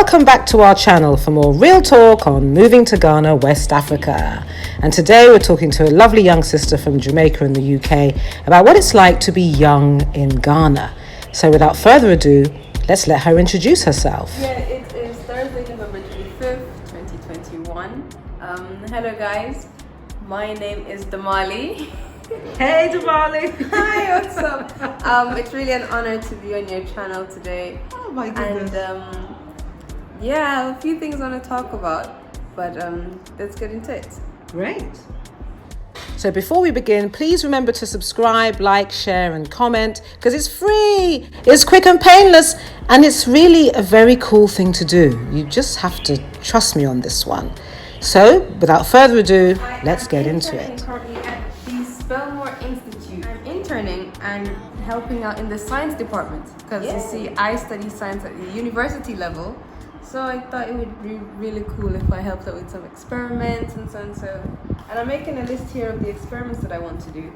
Welcome back to our channel for more real talk on moving to Ghana, West Africa. And today we're talking to a lovely young sister from Jamaica in the UK about what it's like to be young in Ghana. So without further ado, let's let her introduce herself. Yeah, it is Thursday, November 25th, 2021. Hello guys, my name is Damali. Hey Damali! Hi, what's up? It's really an honor to be on your channel today. Oh my goodness. And yeah, a few things I want to talk about, but let's get into it. Great. So before we begin, please remember to subscribe, like, share and comment because it's free, it's quick and painless, and it's really a very cool thing to do. You just have to trust me on this one. So without further ado, let's get into it. I'm currently at the Spelmore Institute. I'm interning and helping out in the science department because you see I study science at the university level. So I thought it would be really cool if I helped out with some experiments and so and so. And I'm making a list here of the experiments that I want to do.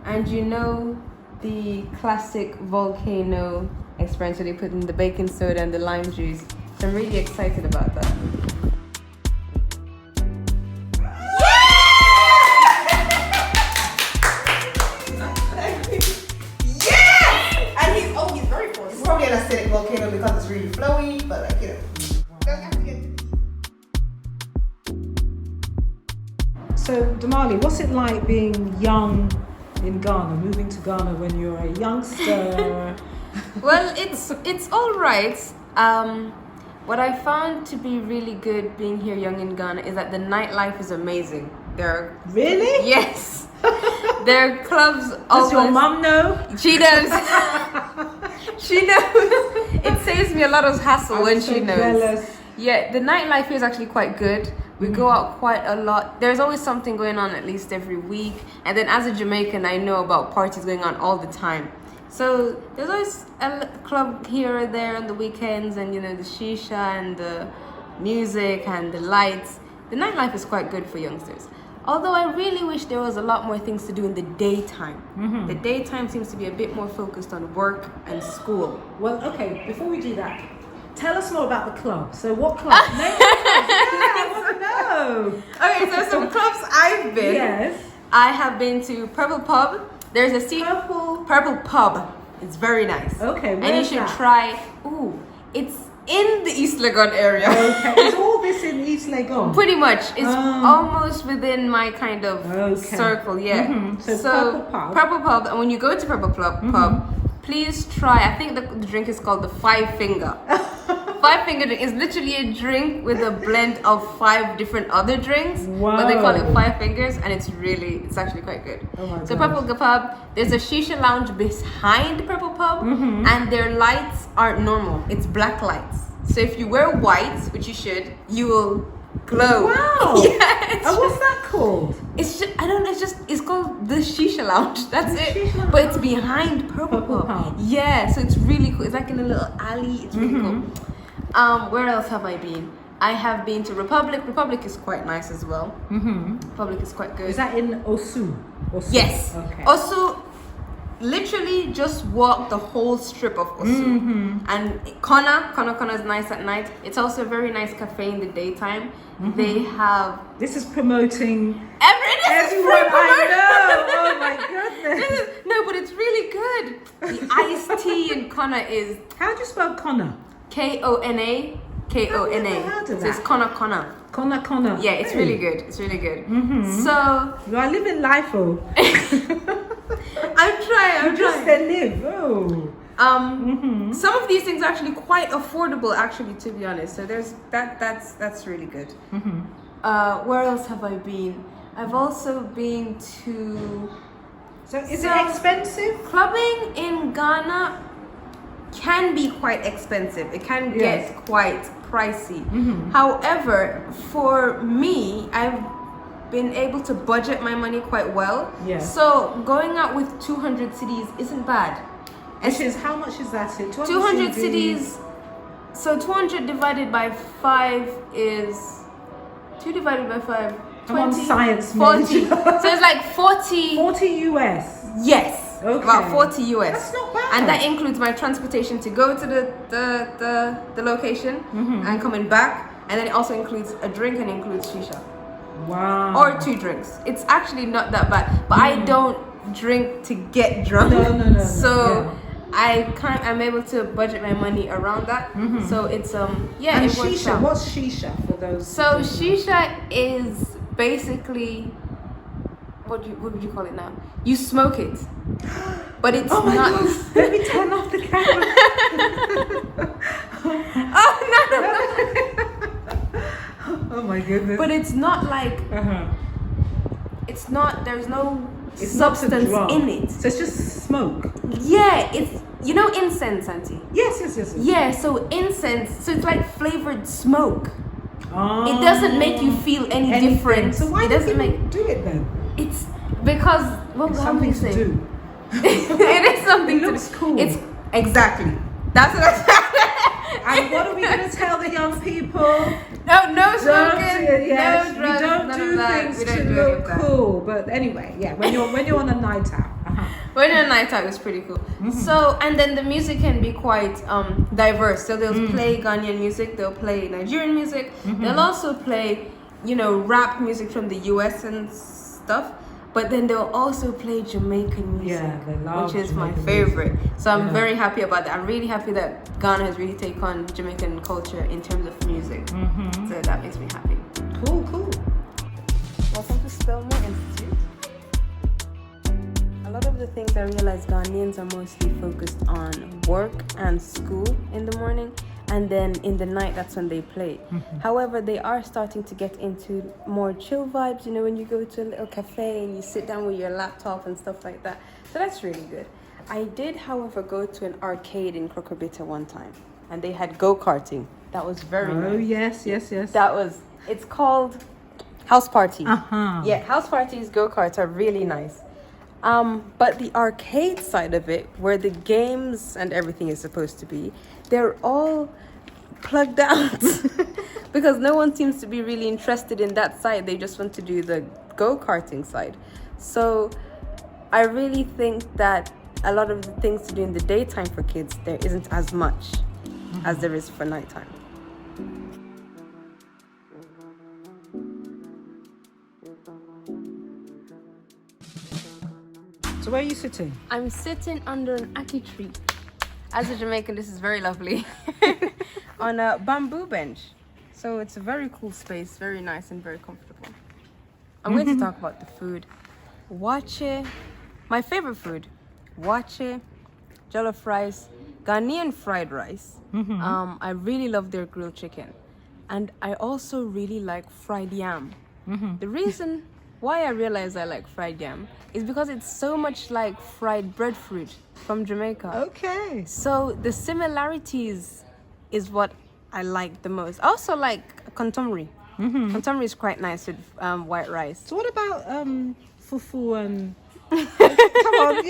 And you know the classic volcano experiment where they put in the baking soda and the lime juice. So I'm really excited about that. Yes! And he's very full. It's probably an acidic volcano because it's really flowy, but like, you know. So Damali, what's it like being young in Ghana, moving to Ghana when you're a youngster? Well, it's all right. What I found to be really good being here young in Ghana is that the nightlife is amazing. Really? Yes. There are clubs. Does your mum know? She knows. She knows. It saves me a lot of hassle when she knows. Jealous. Yeah, the nightlife here is actually quite good. We go out quite a lot. There's always something going on at least every week. And then as a Jamaican, I know about parties going on all the time. So there's always a club here or there on the weekends, and you know, the shisha and the music and the lights. The nightlife is quite good for youngsters. Although I really wish there was a lot more things to do in the daytime. Mm-hmm. The daytime seems to be a bit more focused on work and school. Well, okay, before we do that, tell us more about the club. So what club? I want to know. Okay, so some clubs I've been. Yes. I have been to Purple Pub. There's a Purple Pub. It's very nice. Okay, and you should try. Ooh, it's in the East Legon area. Okay, is all this in East Legon? Pretty much. It's almost within my kind of circle. Yeah. Mm-hmm. So Purple Pub. And when you go to Purple Pub, please try. I think the drink is called the 5 Finger. 5 Finger drink is literally a drink with a blend of 5 different other drinks. Wow. But they call it 5 Fingers, and it's actually quite good. Oh my so gosh. Purple Pub, there's a shisha lounge behind Purple Pub, and their lights aren't normal. It's black lights. So if you wear white, which you should, you will glow. Wow. Yeah. And what's that called? It's just, I don't know, it's called the Shisha Lounge. That's it. But it's behind Purple Pub. Yeah, so it's really cool. It's like in a little alley. It's really cool. Where else have I been? I have been to Republic. Republic is quite nice as well. Republic is quite good. Is that in Osu? Yes. Okay. Osu, literally just walk the whole strip of Osu. And Kona is nice at night. It's also a very nice cafe in the daytime. They have... This is promoting everyone I know. Oh my goodness. No, but it's really good. The iced tea in Kona is... How do you spell Kona? K-O-N-A. K-O-N-A. I've never heard of So it's that. Kona. Kona. Yeah, it's really good. It's really good. So... You are living life, oh. I'm trying. Just live, oh. Some of these things are actually quite affordable, actually, to be honest. So there's that's really good. Where else have I been? I've also been to... So is it expensive? Clubbing in Ghana can be quite expensive. It can get quite pricey. However, for me, I've been able to budget my money quite well. Yes. So going out with 200 cedis isn't bad. How much is that? 200 cedis. So 200 divided by 5 is 2 divided by 5. 20, I'm on science 40. major. So it's like 40. 40 US. Yes. Okay. About 40 US. That's not bad. And that includes my transportation to go to the location Mm-hmm. and coming back. And then it also includes a drink and includes shisha. Wow. Or 2 drinks. It's actually not that bad. But I don't drink to get drunk. No. So Yeah. I'm able to budget my money around that. So it's yeah, And it works shisha, out. what's shisha for those? So shisha is basically what would you call it now? You smoke it, but it's Oh my not. God. Let me turn off the camera. Oh no! Oh my goodness. But it's not like Uh-huh. it's not. There's no It's not to substance drum. in it. So it's just smoke. Yeah, it's incense, auntie. Yes. Yeah, so incense. So it's like flavored smoke. Oh. It doesn't make you feel any Anything. different. So why it do doesn't people make. do it then? It's because It's something to do. It is something It looks to do. cool. It's exactly. That's what I said. And what are we going to tell the young people? No Don't smoking, do, yes, no we drugs, don't none do of that. things We don't to do any look of that. cool. But anyway, yeah, when you're on a night out. Uh-huh. When you're on night out, it's pretty cool. So, and then the music can be quite diverse. So they'll play Ghanaian music, they'll play Nigerian music, they'll also play, rap music from the US and stuff. But then they'll also play Jamaican music, Yeah, they love which is my Jamaican favorite. So I'm Yeah. very happy about that. I'm really happy that Ghana has really taken on Jamaican culture in terms of music. So that makes me happy. Cool. Welcome to Spelmore Institute. A lot of the things I realize Ghanaians are mostly focused on work and school in the morning, and then in the night that's when they play. However, they are starting to get into more chill vibes, when you go to a little cafe and you sit down with your laptop and stuff like that. So that's really good. I did, however, go to an arcade in Crocobita one time, and they had go-karting. That was very nice. Yes. It's called House Party. Uh-huh. Yeah, house parties, go-karts are really nice. But the arcade side of it, where the games and everything is supposed to be, they're all plugged out because no one seems to be really interested in that side. They just want to do the go-karting side. So I really think that a lot of the things to do in the daytime for kids, there isn't as much as there is for nighttime. So where are you sitting? I'm sitting under an ackee tree. As a Jamaican, this is very lovely. On a bamboo bench. So it's a very cool space, very nice and very comfortable. I'm going to talk about the food. Wache, my favorite food. Wache, jollof rice, Ghanaian fried rice. I really love their grilled chicken. And I also really like fried yam. The reason why I realize I like fried yam is because it's so much like fried breadfruit from Jamaica. Okay. So the similarities is what I like the most. I also like kontomri. Kontomri is quite nice with white rice. So what about fufu and come on,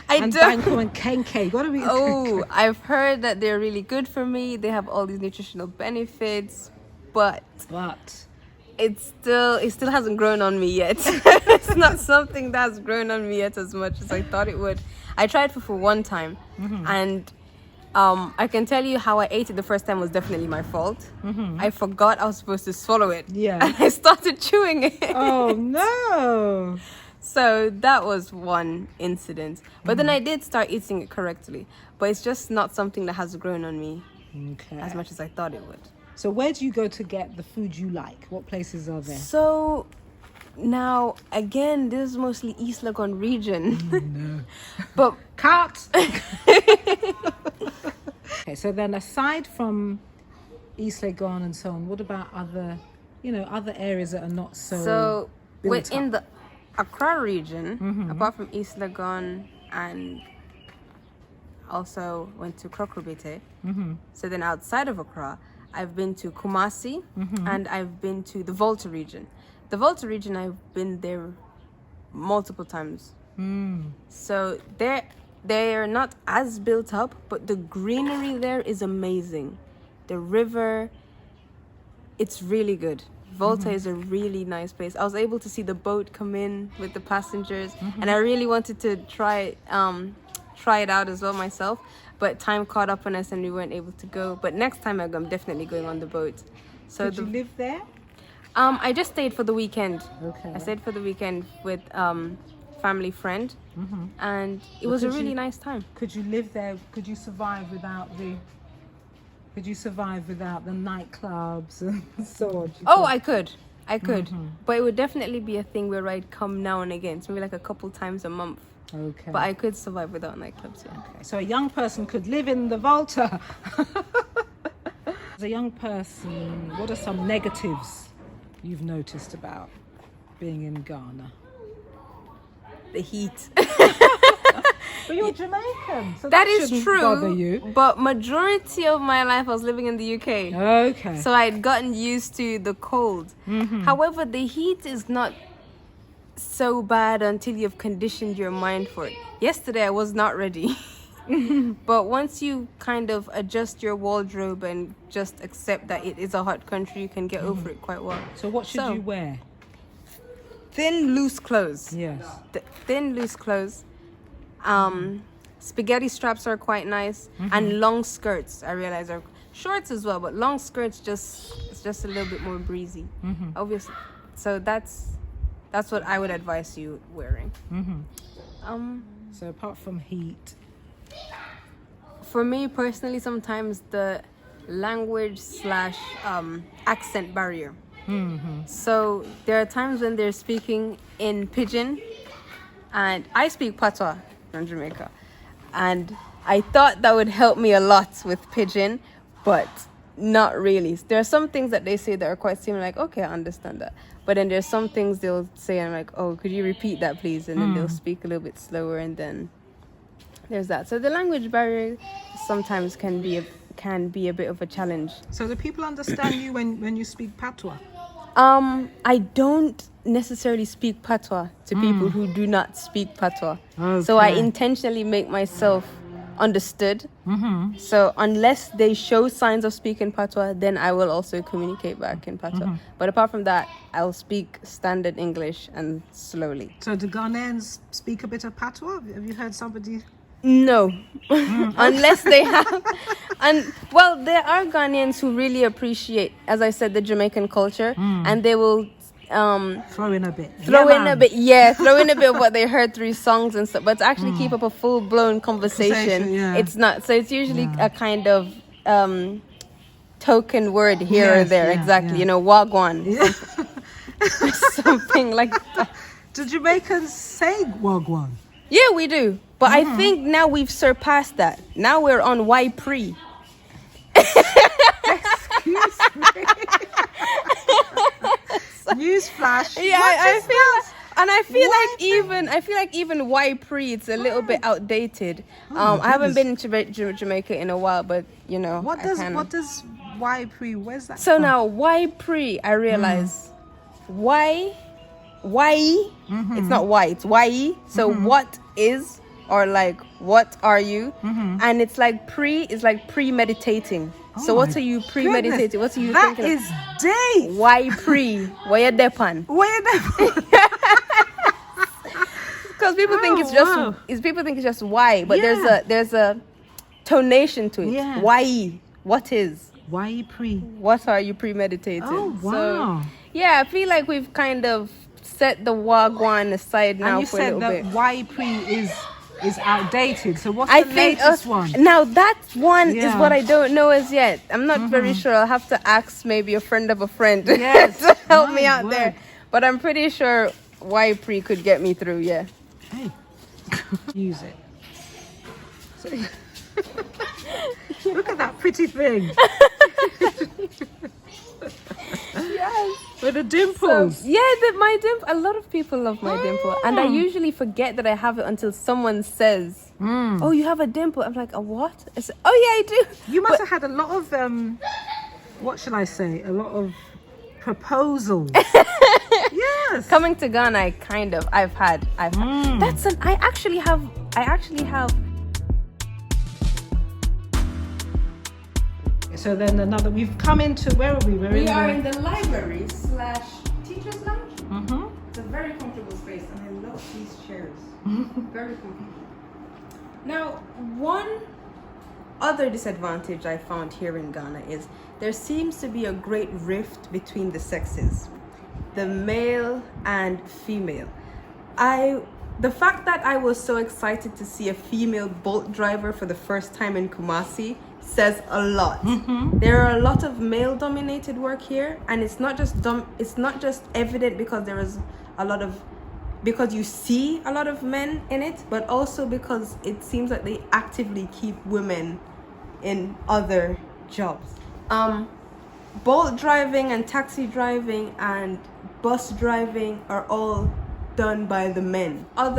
and banku and kenke? What are we? Oh, I've heard that they're really good for me. They have all these nutritional benefits, but it still hasn't grown on me yet. It's not something that's grown on me yet as much as I thought it would. I tried fufu one time, and I can tell you how I ate it the first time was definitely my fault. I forgot I was supposed to swallow it. Yeah. And I started chewing it. Oh no. So that was one incident. But then I did start eating it correctly. But it's just not something that has grown on me Okay. as much as I thought it would. So where do you go to get the food you like? What places are there? So now, again, this is mostly East Legon region. No. But Cut. Okay, so then aside from East Legon and so on, what about other areas that are not so built within up? the Accra region, apart from East Legon, and also went to Crocobite. So then outside of Accra, I've been to Kumasi and I've been to the Volta region. The Volta region, I've been there multiple times. So they're not as built up, but the greenery there is amazing. The river, it's really good. Volta is a really nice place. I was able to see the boat come in with the passengers, and I really wanted to try it out as well myself. But time caught up on us, and we weren't able to go. But next time I'm definitely going on the boat. So Did you live there? I just stayed for the weekend. Okay. I stayed for the weekend with family friend, and it was a really nice time. Could you live there? Could you survive without the? Could you survive without the nightclubs and so on? Oh, I could, but it would definitely be a thing where I'd come now and again, so maybe like a couple times a month. Okay. But I could survive without nightclubs. Yeah. Okay. So a young person could live in the Volta. As a young person, what are some negatives you've noticed about being in Ghana? The heat. But you're Jamaican, so That is shouldn't true. bother you. But majority of my life I was living in the UK. Okay. So I'd gotten used to the cold. However, the heat is not so bad until you've conditioned your mind for it. Yesterday I was not ready. But once you kind of adjust your wardrobe and just accept that it is a hot country, you can get over it quite well. So what should you wear? Thin, loose clothes. Yes. Thin, loose clothes. Spaghetti straps are quite nice, and long skirts. I realize are shorts as well, but long skirts it's just a little bit more breezy, obviously. So that's what I would advise you wearing. So apart from heat, for me personally, sometimes the language / accent barrier. So there are times when they're speaking in pidgin, and I speak patois from Jamaica, and I thought that would help me a lot with pidgin, but not really. There are some things that they say that are quite similar, like, okay, I understand that, but then there's some things they'll say and I'm like, oh, could you repeat that please? And then they'll speak a little bit slower, and then there's that. So the language barrier sometimes can be a bit of a challenge. so do people understand you when you speak patois? I don't necessarily speak patois to people who do not speak patois. So I intentionally make myself understood. So unless they show signs of speaking patois, then I will also communicate back in patois. But apart from that, I'll speak standard English and slowly. So do Ghanaians speak a bit of patois? Have you heard somebody? No, unless they have. And well, there are Ghanaians who really appreciate, as I said, the Jamaican culture, and they will Throw in a bit. throw in a bit of what they heard through songs and stuff. But to actually keep up a full-blown conversation, it's not. So it's usually a kind of token word here or there. Exactly, you know, wagwan, something like that. Do Jamaicans say wagwan? Yeah, we do. But I think now we've surpassed that. Now we're on Y pre. Excuse me. Newsflash. Yeah, I feel like even Y pre, it's a little bit outdated. I haven't been to Jamaica in a while, but you know. What does Y pre? Where's that? So now Y pre, I realize Y, it's not Y, it's Y. So what is, or like what are you? And it's like premeditating. So what are you premeditating? What are you thinking? That is deep. Why pre? Where you depan? Because people think it's just why, but there's a tonation to it. Yeah. Why? What is? Why pre? What are you premeditating? Oh wow. So, yeah, I feel like we've kind of set the wagwan aside now for a little bit. And you said that Y pre is outdated. So what's the latest one? Now that one is what I don't know as yet. I'm not very sure. I'll have to ask maybe a friend of a friend to help me out there. But I'm pretty sure Y pre could get me through. Yeah. Hey. Use it. So, look at that pretty thing. Yes. With the dimples. So, my dimple. A lot of people love my dimple, and I usually forget that I have it until someone says, "Oh, you have a dimple." I'm like, "A what?" I say, "Oh yeah, I do." You must have had a lot of what shall I say? A lot of proposals. Yes. Coming to Ghana, I've had. I actually have. So then we've come into, where are we? We are in the library / teacher's lounge. Mm-hmm. It's a very comfortable space, and I love these chairs. Very comfortable. Now, one other disadvantage I found here in Ghana is there seems to be a great rift between the sexes, the male and female. The fact that I was so excited to see a female Bolt driver for the first time in Kumasi says a lot. Mm-hmm. There are a lot of male-dominated work here, and it's not just evident because because you see a lot of men in it, but also because it seems like they actively keep women in other jobs. Bolt driving and taxi driving and bus driving are all done by the men. A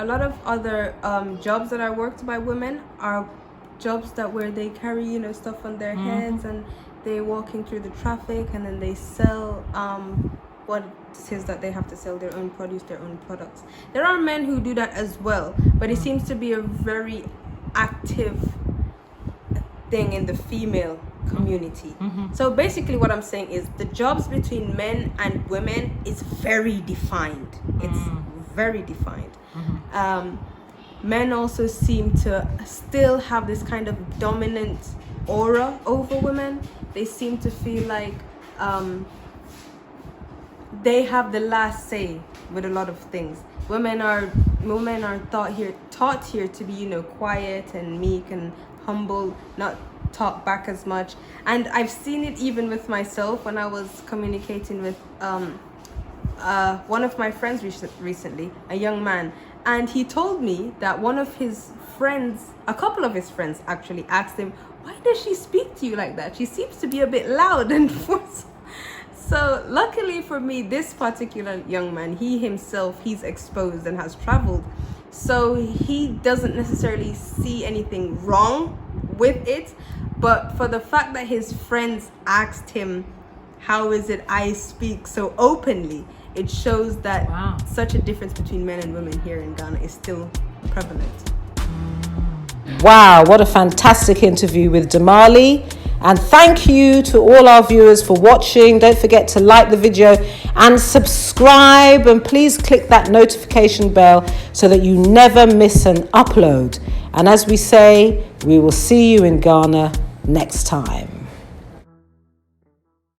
lot of other jobs that are worked by women are jobs where they carry stuff on their heads, and they're walking through the traffic, and then they sell what it is that they have to sell, their own produce, their own products. There are men who do that as well, but it seems to be a very active thing in the female community. So basically what I'm saying is the jobs between men and women is very defined. It's very defined. Men also seem to still have this kind of dominant aura over women. They seem to feel like they have the last say with a lot of things. Women are taught here to be quiet and meek and humble, not talk back as much. And I've seen it even with myself when I was communicating with one of my friends recently, a young man, and he told me that a couple of his friends actually asked him, why does she speak to you like that? She seems to be a bit loud and forceful. So luckily for me, this particular young man, he's exposed and has traveled, so he doesn't necessarily see anything wrong with it. But for the fact that his friends asked him, how is it I speak so openly, it shows that such a difference between men and women here in Ghana is still prevalent. Wow, what a fantastic interview with Damali. And thank you to all our viewers for watching. Don't forget to like the video and subscribe, and please click that notification bell so that you never miss an upload. And as we say, we will see you in Ghana next time.